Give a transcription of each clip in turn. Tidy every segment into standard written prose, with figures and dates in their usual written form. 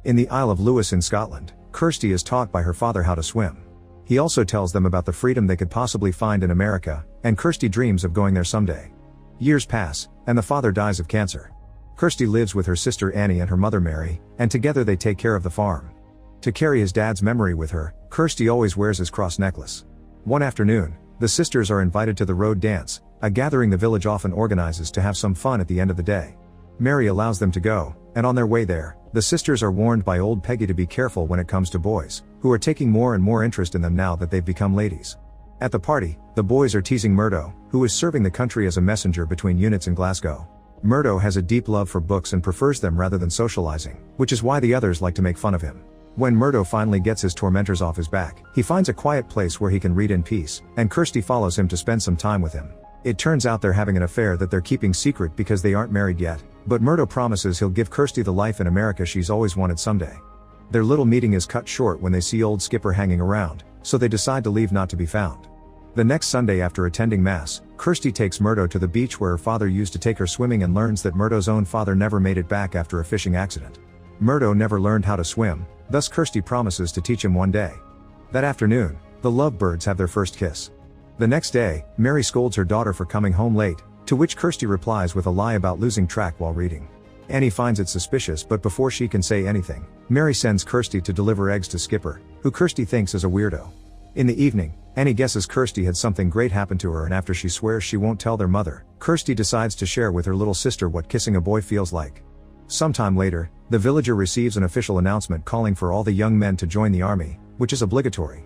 In the Isle of Lewis in Scotland, Kirsty is taught by her father how to swim. He also tells them about the freedom they could possibly find in America, and Kirsty dreams of going there someday. Years pass, and the father dies of cancer. Kirsty lives with her sister Annie and her mother Mary, and together they take care of the farm. To carry his dad's memory with her, Kirsty always wears his cross necklace. One afternoon, the sisters are invited to the road dance, a gathering the village often organizes to have some fun at the end of the day. Mary allows them to go, and on their way there, the sisters are warned by old Peggy to be careful when it comes to boys, who are taking more and more interest in them now that they've become ladies. At the party, the boys are teasing Murdo, who is serving the country as a messenger between units in Glasgow. Murdo has a deep love for books and prefers them rather than socializing, which is why the others like to make fun of him. When Murdo finally gets his tormentors off his back, he finds a quiet place where he can read in peace, and Kirsty follows him to spend some time with him. It turns out they're having an affair that they're keeping secret because they aren't married yet, but Murdo promises he'll give Kirsty the life in America she's always wanted someday. Their little meeting is cut short when they see old Skipper hanging around, so they decide to leave not to be found. The next Sunday after attending Mass, Kirsty takes Murdo to the beach where her father used to take her swimming and learns that Murdo's own father never made it back after a fishing accident. Murdo never learned how to swim, thus Kirsty promises to teach him one day. That afternoon, the lovebirds have their first kiss. The next day, Mary scolds her daughter for coming home late, to which Kirsty replies with a lie about losing track while reading. Annie finds it suspicious, but before she can say anything, Mary sends Kirsty to deliver eggs to Skipper, who Kirsty thinks is a weirdo. In the evening, Annie guesses Kirsty had something great happen to her, and after she swears she won't tell their mother, Kirsty decides to share with her little sister what kissing a boy feels like. Sometime later, the villager receives an official announcement calling for all the young men to join the army, which is obligatory.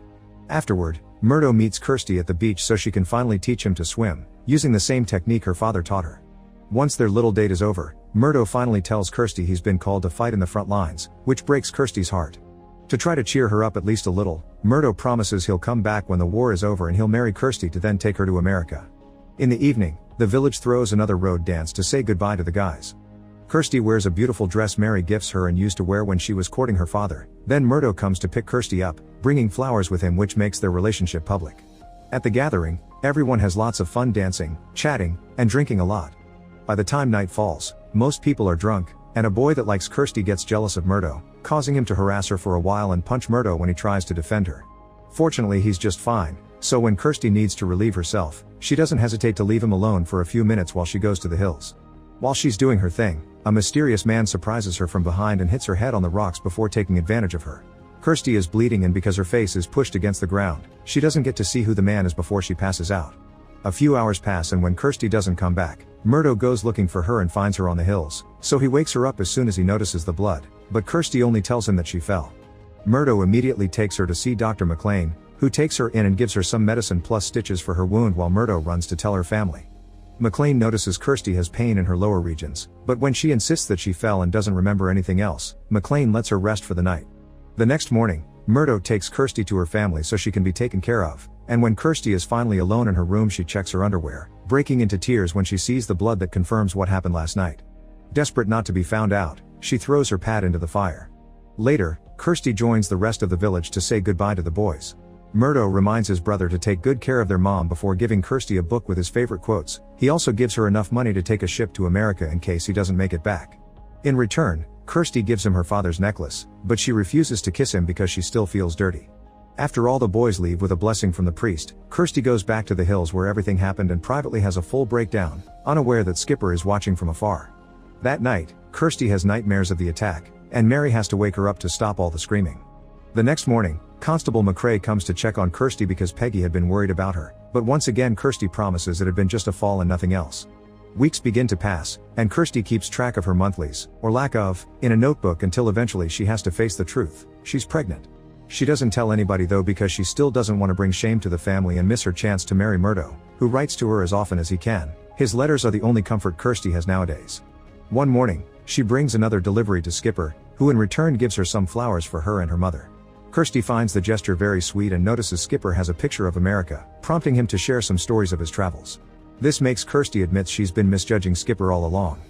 Afterward, Murdo meets Kirsty at the beach so she can finally teach him to swim, using the same technique her father taught her. Once their little date is over, Murdo finally tells Kirsty he's been called to fight in the front lines, which breaks Kirsty's heart. To try to cheer her up at least a little, Murdo promises he'll come back when the war is over and he'll marry Kirsty to then take her to America. In the evening, the village throws another road dance to say goodbye to the guys. Kirsty wears a beautiful dress Mary gifts her and used to wear when she was courting her father. Then Murdo comes to pick Kirsty up, bringing flowers with him, which makes their relationship public. At the gathering, everyone has lots of fun dancing, chatting, and drinking a lot. By the time night falls, most people are drunk, and a boy that likes Kirsty gets jealous of Murdo, causing him to harass her for a while and punch Murdo when he tries to defend her. Fortunately, he's just fine, so when Kirsty needs to relieve herself, she doesn't hesitate to leave him alone for a few minutes while she goes to the hills. While she's doing her thing, a mysterious man surprises her from behind and hits her head on the rocks before taking advantage of her. Kirsty is bleeding, and because her face is pushed against the ground, she doesn't get to see who the man is before she passes out. A few hours pass, and when Kirsty doesn't come back, Murdo goes looking for her and finds her on the hills, so he wakes her up as soon as he notices the blood, but Kirsty only tells him that she fell. Murdo immediately takes her to see Dr. McLean, who takes her in and gives her some medicine plus stitches for her wound while Murdo runs to tell her family. McLean notices Kirsty has pain in her lower regions, but when she insists that she fell and doesn't remember anything else, McLean lets her rest for the night. The next morning, Murdo takes Kirsty to her family so she can be taken care of, and when Kirsty is finally alone in her room, she checks her underwear, breaking into tears when she sees the blood that confirms what happened last night. Desperate not to be found out, she throws her pad into the fire. Later, Kirsty joins the rest of the village to say goodbye to the boys. Murdo reminds his brother to take good care of their mom before giving Kirsty a book with his favorite quotes. He also gives her enough money to take a ship to America in case he doesn't make it back. In return, Kirsty gives him her father's necklace, but she refuses to kiss him because she still feels dirty. After all the boys leave with a blessing from the priest, Kirsty goes back to the hills where everything happened and privately has a full breakdown, unaware that Skipper is watching from afar. That night, Kirsty has nightmares of the attack, and Mary has to wake her up to stop all the screaming. The next morning, Constable McCrae comes to check on Kirsty because Peggy had been worried about her, but once again Kirsty promises it had been just a fall and nothing else. Weeks begin to pass, and Kirsty keeps track of her monthlies, or lack of, in a notebook until eventually she has to face the truth: she's pregnant. She doesn't tell anybody though because she still doesn't want to bring shame to the family and miss her chance to marry Murdo, who writes to her as often as he can. His letters are the only comfort Kirsty has nowadays. One morning, she brings another delivery to Skipper, who in return gives her some flowers for her and her mother. Kirsty finds the gesture very sweet and notices Skipper has a picture of America, prompting him to share some stories of his travels. This makes Kirsty admit she's been misjudging Skipper all along.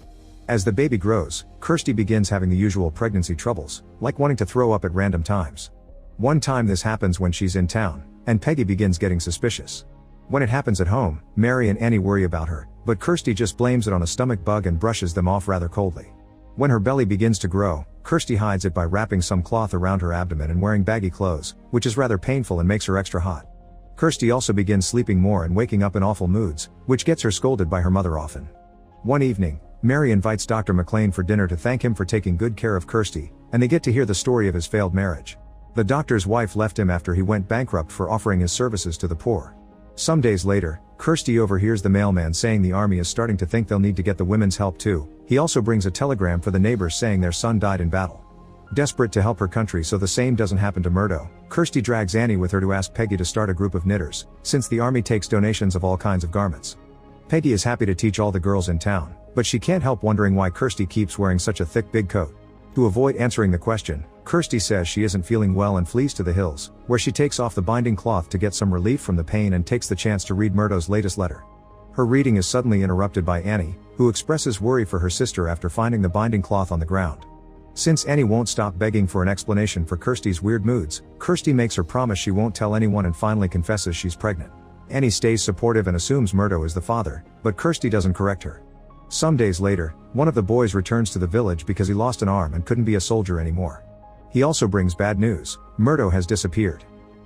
As the baby grows, Kirsty begins having the usual pregnancy troubles, like wanting to throw up at random times. One time this happens when she's in town, and Peggy begins getting suspicious. When it happens at home, Mary and Annie worry about her, but Kirsty just blames it on a stomach bug and brushes them off rather coldly. When her belly begins to grow, Kirsty hides it by wrapping some cloth around her abdomen and wearing baggy clothes, which is rather painful and makes her extra hot. Kirsty also begins sleeping more and waking up in awful moods, which gets her scolded by her mother often. One evening, Mary invites Dr. McLean for dinner to thank him for taking good care of Kirsty, and they get to hear the story of his failed marriage. The doctor's wife left him after he went bankrupt for offering his services to the poor. Some days later, Kirsty overhears the mailman saying the army is starting to think they'll need to get the women's help too. He also brings a telegram for the neighbors saying their son died in battle. Desperate to help her country so the same doesn't happen to Murdo, Kirsty drags Annie with her to ask Peggy to start a group of knitters, since the army takes donations of all kinds of garments. Peggy is happy to teach all the girls in town, but she can't help wondering why Kirsty keeps wearing such a thick big coat. To avoid answering the question, Kirsty says she isn't feeling well and flees to the hills, where she takes off the binding cloth to get some relief from the pain and takes the chance to read Murdo's latest letter. Her reading is suddenly interrupted by Annie, who expresses worry for her sister after finding the binding cloth on the ground. Since Annie won't stop begging for an explanation for Kirsty's weird moods, Kirsty makes her promise she won't tell anyone and finally confesses she's pregnant. Annie stays supportive and assumes Murdo is the father, but Kirsty doesn't correct her. Some days later, one of the boys returns to the village because he lost an arm and couldn't be a soldier anymore. He also brings bad news: Murdo has disappeared.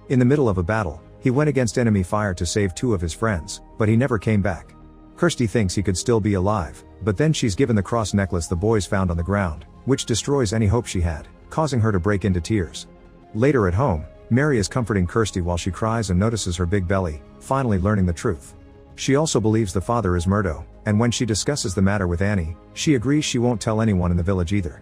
In the middle of a battle, he went against enemy fire to save two of his friends, but he never came back. Kirsty thinks he could still be alive, but then she's given the cross necklace the boys found on the ground, which destroys any hope she had, causing her to break into tears. Later at home, Mary is comforting Kirsty while she cries and notices her big belly, finally learning the truth. She also believes the father is Murdo, and when she discusses the matter with Annie, she agrees she won't tell anyone in the village either.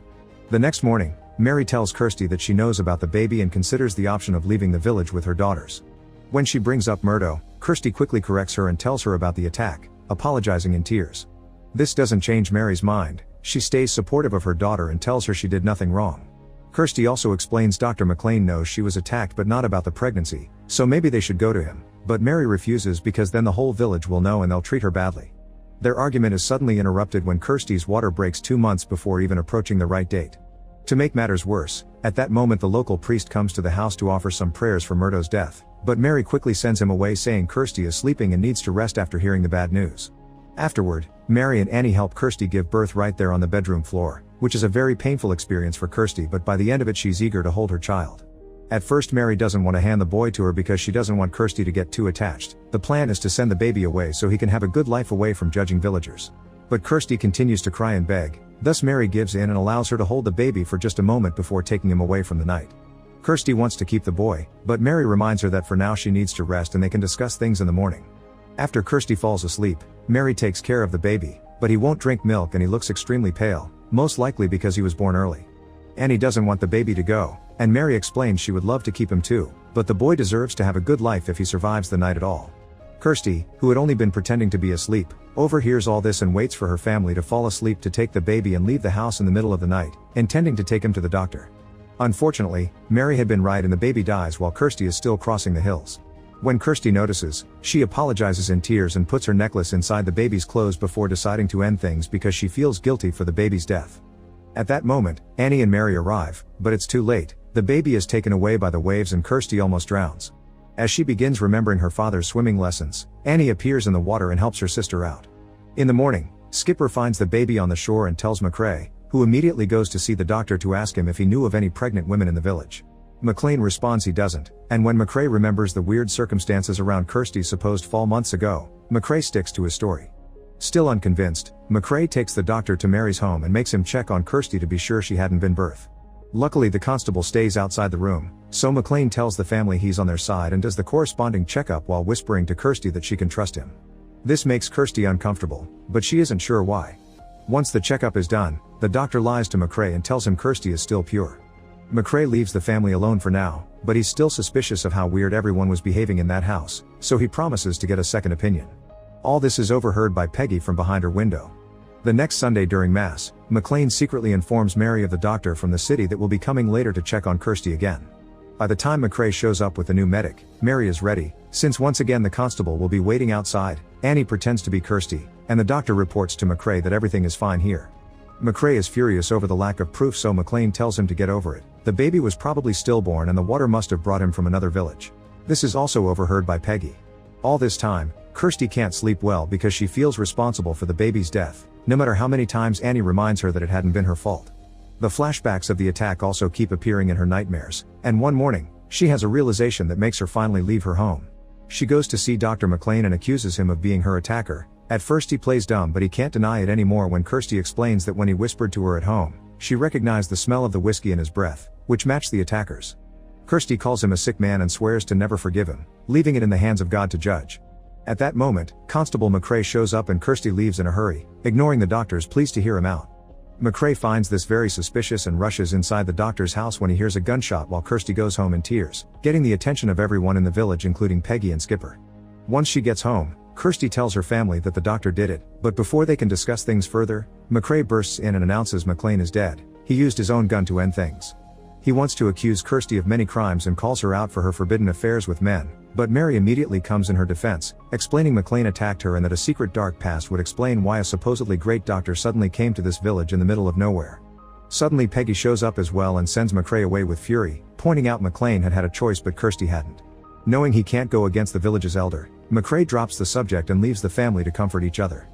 The next morning, Mary tells Kirsty that she knows about the baby and considers the option of leaving the village with her daughters. When she brings up Murdo, Kirsty quickly corrects her and tells her about the attack, apologizing in tears. This doesn't change Mary's mind. She stays supportive of her daughter and tells her she did nothing wrong. Kirsty also explains Dr. McLean knows she was attacked but not about the pregnancy, so maybe they should go to him, but Mary refuses because then the whole village will know and they'll treat her badly. Their argument is suddenly interrupted when Kirsty's water breaks 2 months before even approaching the right date. To make matters worse, at that moment the local priest comes to the house to offer some prayers for Murdo's death, but Mary quickly sends him away saying Kirsty is sleeping and needs to rest after hearing the bad news. Afterward, Mary and Annie help Kirsty give birth right there on the bedroom floor, which is a very painful experience for Kirsty, but by the end of it she's eager to hold her child. At first Mary doesn't want to hand the boy to her because she doesn't want Kirsty to get too attached. The plan is to send the baby away so he can have a good life away from judging villagers. But Kirsty continues to cry and beg, thus Mary gives in and allows her to hold the baby for just a moment before taking him away from the night. Kirsty wants to keep the boy, but Mary reminds her that for now she needs to rest and they can discuss things in the morning. After Kirsty falls asleep, Mary takes care of the baby, but he won't drink milk and he looks extremely pale, most likely because he was born early. Annie doesn't want the baby to go, and Mary explains she would love to keep him too, but the boy deserves to have a good life if he survives the night at all. Kirsty, who had only been pretending to be asleep, overhears all this and waits for her family to fall asleep to take the baby and leave the house in the middle of the night, intending to take him to the doctor. Unfortunately, Mary had been right and the baby dies while Kirsty is still crossing the hills. When Kirsty notices, she apologizes in tears and puts her necklace inside the baby's clothes before deciding to end things because she feels guilty for the baby's death. At that moment, Annie and Mary arrive, but it's too late. The baby is taken away by the waves and Kirsty almost drowns. As she begins remembering her father's swimming lessons, Annie appears in the water and helps her sister out. In the morning, Skipper finds the baby on the shore and tells McCrae, who immediately goes to see the doctor to ask him if he knew of any pregnant women in the village. McLean responds he doesn't, and when McCrae remembers the weird circumstances around Kirsty's supposed fall months ago, McCrae sticks to his story. Still unconvinced, McCrae takes the doctor to Mary's home and makes him check on Kirsty to be sure she hadn't been birthed. Luckily the constable stays outside the room, so McLean tells the family he's on their side and does the corresponding checkup while whispering to Kirsty that she can trust him. This makes Kirsty uncomfortable, but she isn't sure why. Once the checkup is done, the doctor lies to McCrae and tells him Kirsty is still pure. McCrae leaves the family alone for now, but he's still suspicious of how weird everyone was behaving in that house, so he promises to get a second opinion. All this is overheard by Peggy from behind her window. The next Sunday during Mass, McLean secretly informs Mary of the doctor from the city that will be coming later to check on Kirsty again. By the time McCrae shows up with the new medic, Mary is ready, since once again the constable will be waiting outside. Annie pretends to be Kirsty, and the doctor reports to McCrae that everything is fine here. McCrae is furious over the lack of proof, so McLean tells him to get over it. The baby was probably stillborn and the water must have brought him from another village. This is also overheard by Peggy. All this time, Kirsty can't sleep well because she feels responsible for the baby's death, no matter how many times Annie reminds her that it hadn't been her fault. The flashbacks of the attack also keep appearing in her nightmares, and one morning, she has a realization that makes her finally leave her home. She goes to see Dr. McLean and accuses him of being her attacker. At first he plays dumb, but he can't deny it anymore when Kirsty explains that when he whispered to her at home, she recognized the smell of the whiskey in his breath, which matched the attacker's. Kirsty calls him a sick man and swears to never forgive him, leaving it in the hands of God to judge. At that moment, Constable McRae shows up and Kirsty leaves in a hurry, ignoring the doctor's pleas to hear him out. McRae finds this very suspicious and rushes inside the doctor's house when he hears a gunshot while Kirsty goes home in tears, getting the attention of everyone in the village including Peggy and Skipper. Once she gets home, Kirsty tells her family that the doctor did it, but before they can discuss things further, McRae bursts in and announces McLean is dead. He used his own gun to end things. He wants to accuse Kirsty of many crimes and calls her out for her forbidden affairs with men, but Mary immediately comes in her defense, explaining McLean attacked her and that a secret dark past would explain why a supposedly great doctor suddenly came to this village in the middle of nowhere. Suddenly Peggy shows up as well and sends McRae away with fury, pointing out McLean had had a choice but Kirsty hadn't. Knowing he can't go against the village's elder, McRae drops the subject and leaves the family to comfort each other.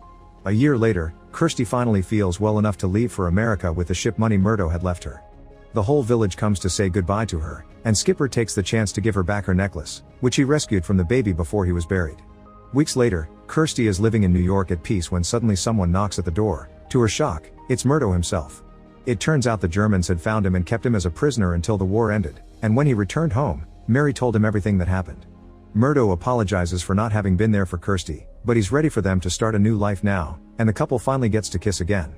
A year later, Kirsty finally feels well enough to leave for America with the ship money Murdo had left her. The whole village comes to say goodbye to her, and Skipper takes the chance to give her back her necklace, which he rescued from the baby before he was buried. Weeks later, Kirsty is living in New York at peace when suddenly someone knocks at the door. To her shock, it's Murdo himself. It turns out the Germans had found him and kept him as a prisoner until the war ended, and when he returned home, Mary told him everything that happened. Murdo apologizes for not having been there for Kirsty, but he's ready for them to start a new life now, and the couple finally gets to kiss again.